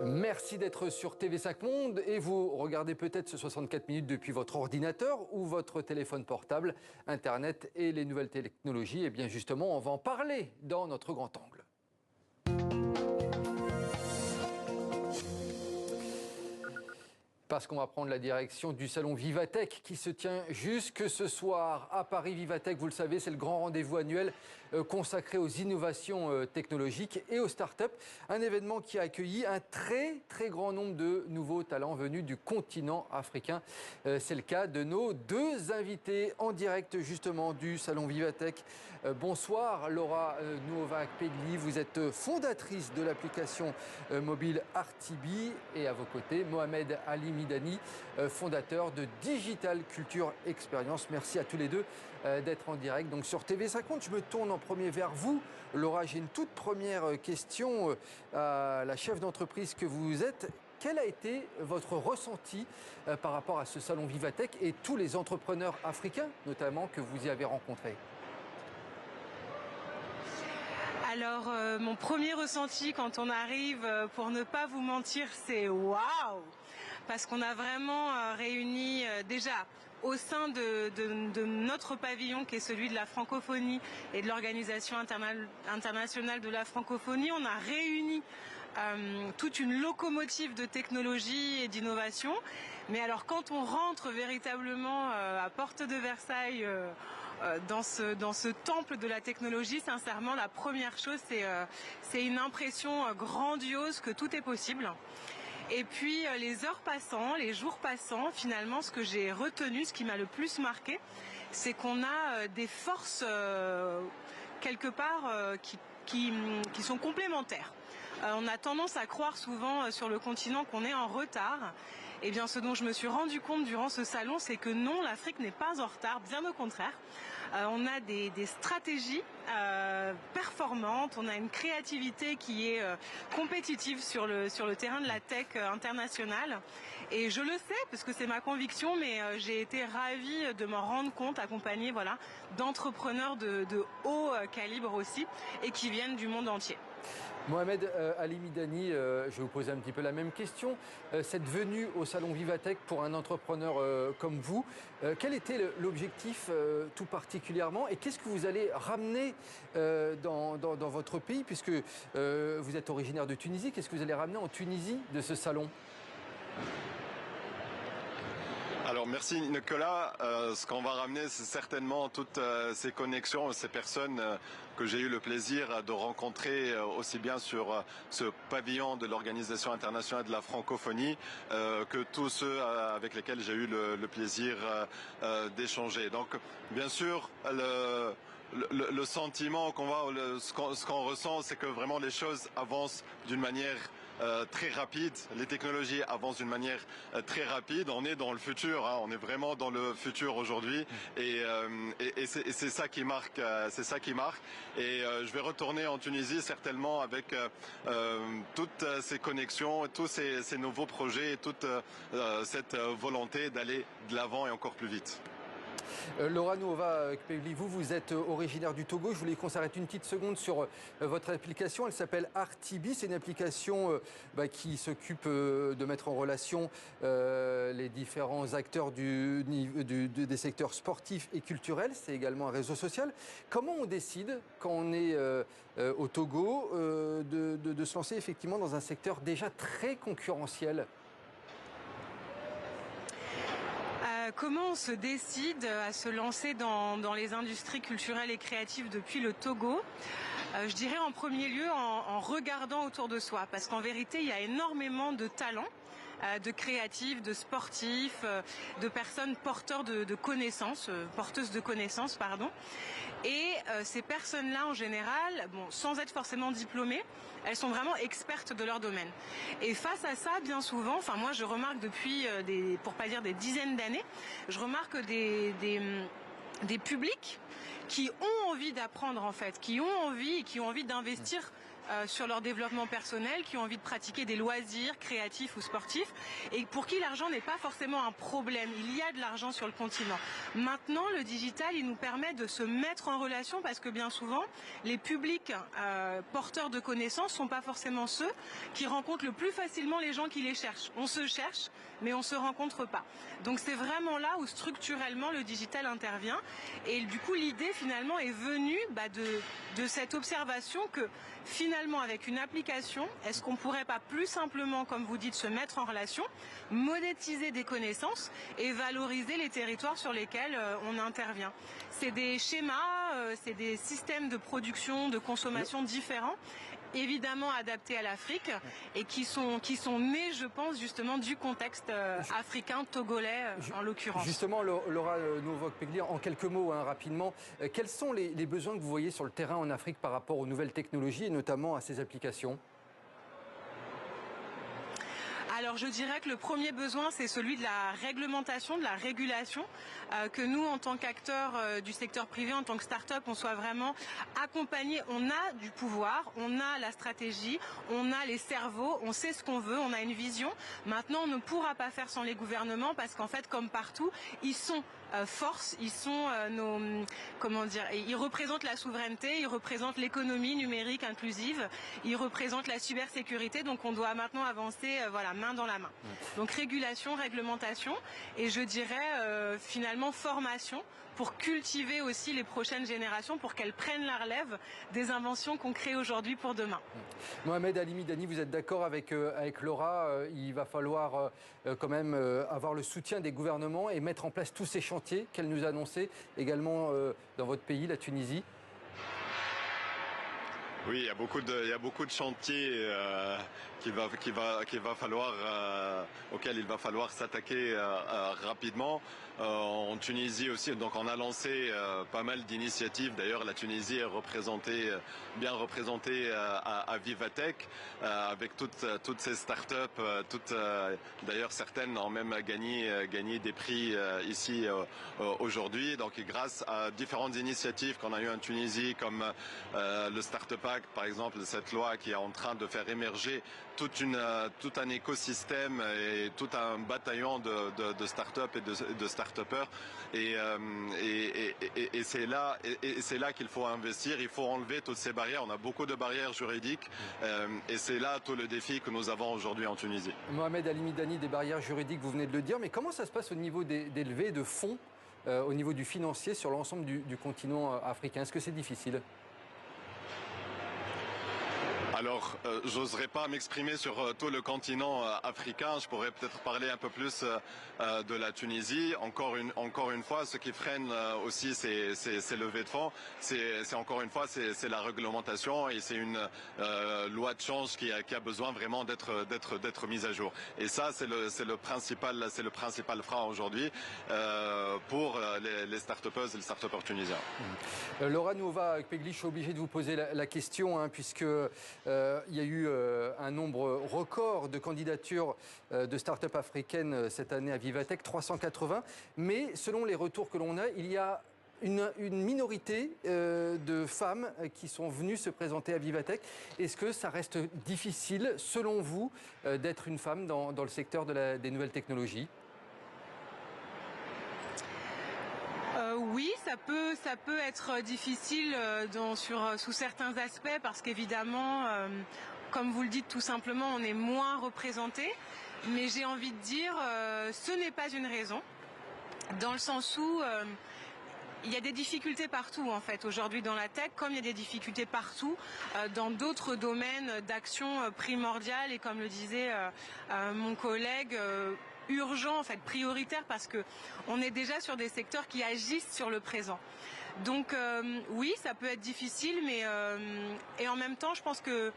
Merci d'être sur TV5 Monde et vous regardez peut-être ce 64 minutes depuis votre ordinateur ou votre téléphone portable, Internet et les nouvelles technologies. Et bien justement, on va en parler dans notre grand angle. Parce qu'on va prendre la direction du salon Vivatech qui se tient jusque ce soir à Paris. Vivatech, vous le savez, c'est le grand rendez-vous annuel consacré aux innovations technologiques et aux startups. Un événement qui a accueilli un très grand nombre de nouveaux talents venus du continent africain. C'est le cas de nos deux invités en direct justement du salon Vivatech. Bonsoir Laura Novak-Pegli, vous êtes fondatrice de l'application mobile Artibi et à vos côtés Mohamed Ali Midani, fondateur de Digital Culture Experience. Merci à tous les deux d'être en direct. Donc sur TV5 Monde, je me tourne en premier vers vous. Laura, j'ai une toute première question à la chef d'entreprise que vous êtes. Quel a été votre ressenti par rapport à ce salon Vivatech et tous les entrepreneurs africains, notamment, que vous y avez rencontrés? Alors, mon premier ressenti quand on arrive, pour ne pas vous mentir, c'est waouh! Parce qu'on a vraiment réuni déjà au sein de notre pavillon qui est celui de la francophonie et de l'Organisation internationale de la francophonie, on a réuni toute une locomotive de technologie et d'innovation. Mais alors quand on rentre véritablement à Porte de Versailles dans ce temple de la technologie, sincèrement, la première chose, c'est une impression grandiose que tout est possible. Et puis les heures passant, les jours passant, finalement, ce que j'ai retenu, ce qui m'a le plus marqué, c'est qu'on a des forces quelque part qui sont complémentaires. On a tendance à croire souvent sur le continent qu'on est en retard. Eh bien, ce dont je me suis rendu compte durant ce salon, c'est que non, l'Afrique n'est pas en retard, bien au contraire. On a des stratégies performantes, on a une créativité qui est compétitive sur le terrain de la tech internationale. Et je le sais, parce que c'est ma conviction, mais j'ai été ravie de m'en rendre compte, accompagnée d'entrepreneurs de haut calibre aussi, et qui viennent du monde entier. Mohamed Ali Midani, je vais vous poser un petit peu la même question. Cette venue au salon Vivatech pour un entrepreneur comme vous, quel était l'objectif tout particulièrement et qu'est-ce que vous allez ramener dans votre pays puisque vous êtes originaire de Tunisie, qu'est-ce que vous allez ramener en Tunisie de ce salon ? Alors merci Nicolas, ce qu'on va ramener c'est certainement toutes ces connexions, ces personnes que j'ai eu le plaisir de rencontrer aussi bien sur ce pavillon de l'Organisation internationale de la francophonie que tous ceux avec lesquels j'ai eu le plaisir d'échanger. Donc bien sûr le sentiment qu'on va, ce qu'on ressent, c'est que vraiment les choses avancent d'une manière très rapide, les technologies avancent d'une manière très rapide. On est dans le futur, hein, on est vraiment dans le futur aujourd'hui, et c'est ça qui marque, c'est ça qui marque. Et je vais retourner en Tunisie certainement avec toutes ces connexions, tous ces nouveaux projets, et toute cette volonté d'aller de l'avant et encore plus vite. Laura Novak-Pegli, vous êtes originaire du Togo. Je voulais qu'on s'arrête une petite seconde sur votre application. Elle s'appelle Artibi. C'est une application qui s'occupe de mettre en relation les différents acteurs des secteurs sportifs et culturels. C'est également un réseau social. Comment on décide, quand on est au Togo, de se lancer effectivement dans un secteur déjà très concurrentiel ? Comment on se décide à se lancer dans les industries culturelles et créatives depuis le Togo? Je dirais en premier lieu en regardant autour de soi, parce qu'en vérité il y a énormément de talents, de créatifs, de sportifs, de personnes porteurs de connaissances, porteuses de connaissances, pardon. Et ces personnes-là, en général, bon, sans être forcément diplômées, elles sont vraiment expertes de leur domaine. Et face à ça, bien souvent, enfin moi je remarque depuis pour pas dire des dizaines d'années, je remarque des publics qui ont envie d'apprendre en fait, qui ont envie d'investir sur leur développement personnel, qui ont envie de pratiquer des loisirs créatifs ou sportifs, et pour qui l'argent n'est pas forcément un problème. Il y a de l'argent sur le continent. Maintenant, le digital, il nous permet de se mettre en relation, parce que bien souvent, les publics porteurs de connaissances sont pas forcément ceux qui rencontrent le plus facilement les gens qui les cherchent. On se cherche, mais on se rencontre pas. Donc c'est vraiment là où structurellement le digital intervient. Et du coup, l'idée finalement est venue de cette observation que finalement, avec une application, est-ce qu'on pourrait pas plus simplement, comme vous dites, se mettre en relation, monétiser des connaissances et valoriser les territoires sur lesquels on intervient. C'est des schémas, c'est des systèmes de production, de consommation différents, évidemment adaptés à l'Afrique et qui sont nés, je pense, justement du contexte africain, togolais en l'occurrence. Justement, Laura Novok-Pegli, en quelques mots, rapidement, quels sont les besoins que vous voyez sur le terrain en Afrique par rapport aux nouvelles technologies et notamment à ces applications ? Alors je dirais que le premier besoin, c'est celui de la réglementation, de la régulation, que nous, en tant qu'acteurs du secteur privé, en tant que start-up, on soit vraiment accompagnés. On a du pouvoir, on a la stratégie, on a les cerveaux, on sait ce qu'on veut, on a une vision. Maintenant, on ne pourra pas faire sans les gouvernements parce qu'en fait, comme partout, ils sont force, ils sont ils représentent la souveraineté, ils représentent l'économie numérique inclusive, ils représentent la cybersécurité, donc on doit maintenant avancer main dans la main. Donc régulation, réglementation et je dirais finalement formation pour cultiver aussi les prochaines générations pour qu'elles prennent la relève des inventions qu'on crée aujourd'hui pour demain. Mohamed Ali Midani, vous êtes d'accord avec Laura, il va falloir quand même avoir le soutien des gouvernements et mettre en place tous ces chantiers qu'elle nous a annoncés également dans votre pays, la Tunisie? Oui, il y a beaucoup de chantiers auxquels il va falloir s'attaquer rapidement. En Tunisie aussi, donc on a lancé pas mal d'initiatives. D'ailleurs, la Tunisie est bien représentée à Vivatech, avec toutes ces startups. D'ailleurs, certaines ont même gagné des prix ici aujourd'hui. Donc, grâce à différentes initiatives qu'on a eues en Tunisie, comme le Startup Act, par exemple, cette loi qui est en train de faire émerger tout un écosystème et tout un bataillon de start-up et de start-upers. Et c'est là qu'il faut investir. Il faut enlever toutes ces barrières. On a beaucoup de barrières juridiques et c'est là tout le défi que nous avons aujourd'hui en Tunisie. Mohamed Ali Midani, des barrières juridiques, vous venez de le dire. Mais comment ça se passe au niveau des levées de fonds, au niveau du financier sur l'ensemble du continent africain? Est-ce que c'est difficile? Alors, j'oserais pas m'exprimer sur tout le continent africain. Je pourrais peut-être parler un peu plus de la Tunisie. Encore une fois, ce qui freine aussi ces levées de fonds, c'est encore une fois, c'est la réglementation et c'est une loi de change qui a besoin vraiment d'être mise à jour. Et ça, c'est le principal frein aujourd'hui pour les start-upers et les start-upers tunisiens. Laura Novok-Pegli, je suis obligé de vous poser la question, puisque il y a eu un nombre record de candidatures de start-up africaines cette année à Vivatech, 380. Mais selon les retours que l'on a, il y a une minorité de femmes qui sont venues se présenter à Vivatech. Est-ce que ça reste difficile, selon vous, d'être une femme dans le secteur des nouvelles technologies ? Oui, ça peut être difficile sous certains aspects parce qu'évidemment, comme vous le dites tout simplement, on est moins représenté. Mais j'ai envie de dire, ce n'est pas une raison, dans le sens où il y a des difficultés partout en fait aujourd'hui dans la tech, comme il y a des difficultés partout dans d'autres domaines d'action primordiales et comme le disait mon collègue. Urgent, en fait, prioritaire, parce que on est déjà sur des secteurs qui agissent sur le présent. Donc oui, ça peut être difficile, mais et en même temps, je pense que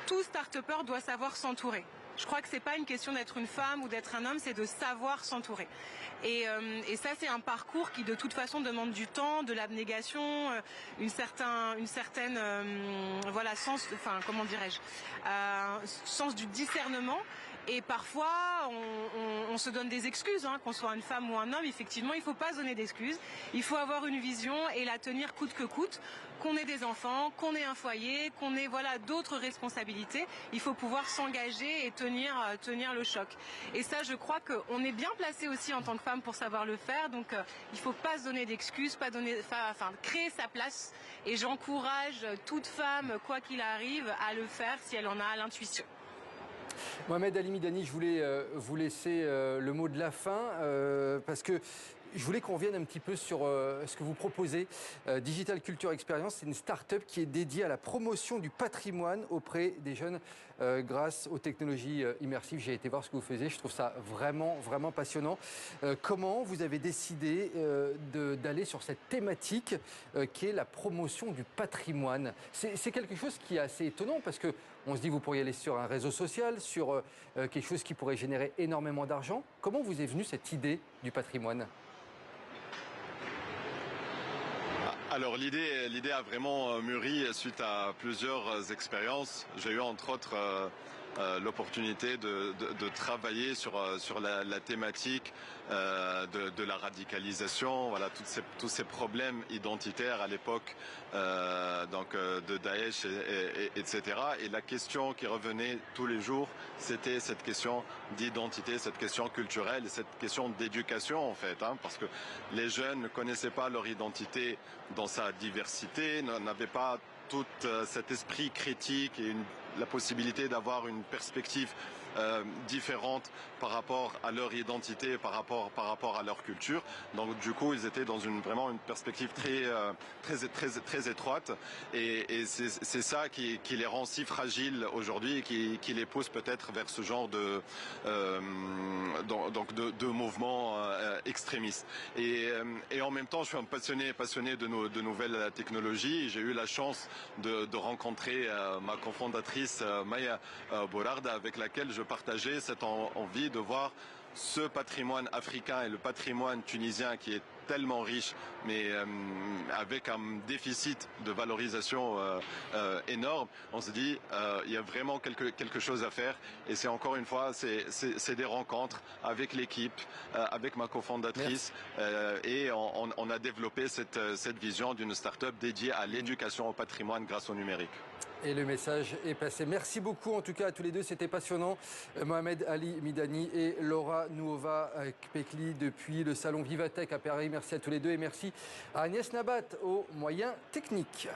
tout start-upper doit savoir s'entourer. Je crois que c'est pas une question d'être une femme ou d'être un homme, c'est de savoir s'entourer. Et ça, c'est un parcours qui, de toute façon, demande du temps, de l'abnégation, une certaine, voilà, sens, enfin, comment dirais-je, sens du discernement. Et parfois, on se donne des excuses, hein, qu'on soit une femme ou un homme. Effectivement, il ne faut pas se donner d'excuses. Il faut avoir une vision et la tenir coûte que coûte. Qu'on ait des enfants, qu'on ait un foyer, qu'on ait voilà d'autres responsabilités. Il faut pouvoir s'engager et tenir le choc. Et ça, je crois qu'on est bien placé aussi en tant que femme pour savoir le faire. Donc, il ne faut pas se donner d'excuses, créer sa place. Et j'encourage toute femme, quoi qu'il arrive, à le faire si elle en a l'intuition. Mohamed Ali Midani, je voulais vous laisser le mot de la fin parce que je voulais qu'on revienne un petit peu sur ce que vous proposez. Digital Culture Experience, c'est une start-up qui est dédiée à la promotion du patrimoine auprès des jeunes grâce aux technologies immersives. J'ai été voir ce que vous faisiez, je trouve ça vraiment, vraiment passionnant. Comment vous avez décidé d'aller sur cette thématique qui est la promotion du patrimoine? C'est quelque chose qui est assez étonnant parce que on se dit vous pourriez aller sur un réseau social, sur quelque chose qui pourrait générer énormément d'argent. Comment vous est venue cette idée du patrimoine? Alors l'idée a vraiment mûri suite à plusieurs expériences. J'ai eu entre autres l'opportunité de travailler sur la thématique de la radicalisation, voilà, tous ces problèmes identitaires à l'époque de Daesh, etc. Et la question qui revenait tous les jours, c'était cette question d'identité, cette question culturelle et cette question d'éducation en fait, hein, parce que les jeunes ne connaissaient pas leur identité dans sa diversité, n'avaient pas tout cet esprit critique et la possibilité d'avoir une perspective différente par rapport à leur identité, par rapport à leur culture. Donc du coup, ils étaient dans vraiment une perspective très étroite, et c'est ça qui les rend si fragiles aujourd'hui et qui les pousse peut-être vers ce genre de mouvements extrémistes. Et en même temps, je suis un passionné de nouvelles technologies. J'ai eu la chance de rencontrer ma cofondatrice Maya Bourarda, avec laquelle je partageais cette envie de voir ce patrimoine africain et le patrimoine tunisien qui est tellement riche, mais avec un déficit de valorisation énorme. On se dit, il y a vraiment quelque chose à faire. Et c'est encore une fois, c'est des rencontres avec l'équipe, avec ma cofondatrice, et on a développé cette vision d'une start-up dédiée à l'éducation au patrimoine grâce au numérique. Et le message est passé. Merci beaucoup en tout cas à tous les deux, c'était passionnant. Mohamed Ali Midani et Laura Nuova Kpekli depuis le salon Vivatech à Paris. Merci à tous les deux et merci à Agnès Nabat aux moyens techniques.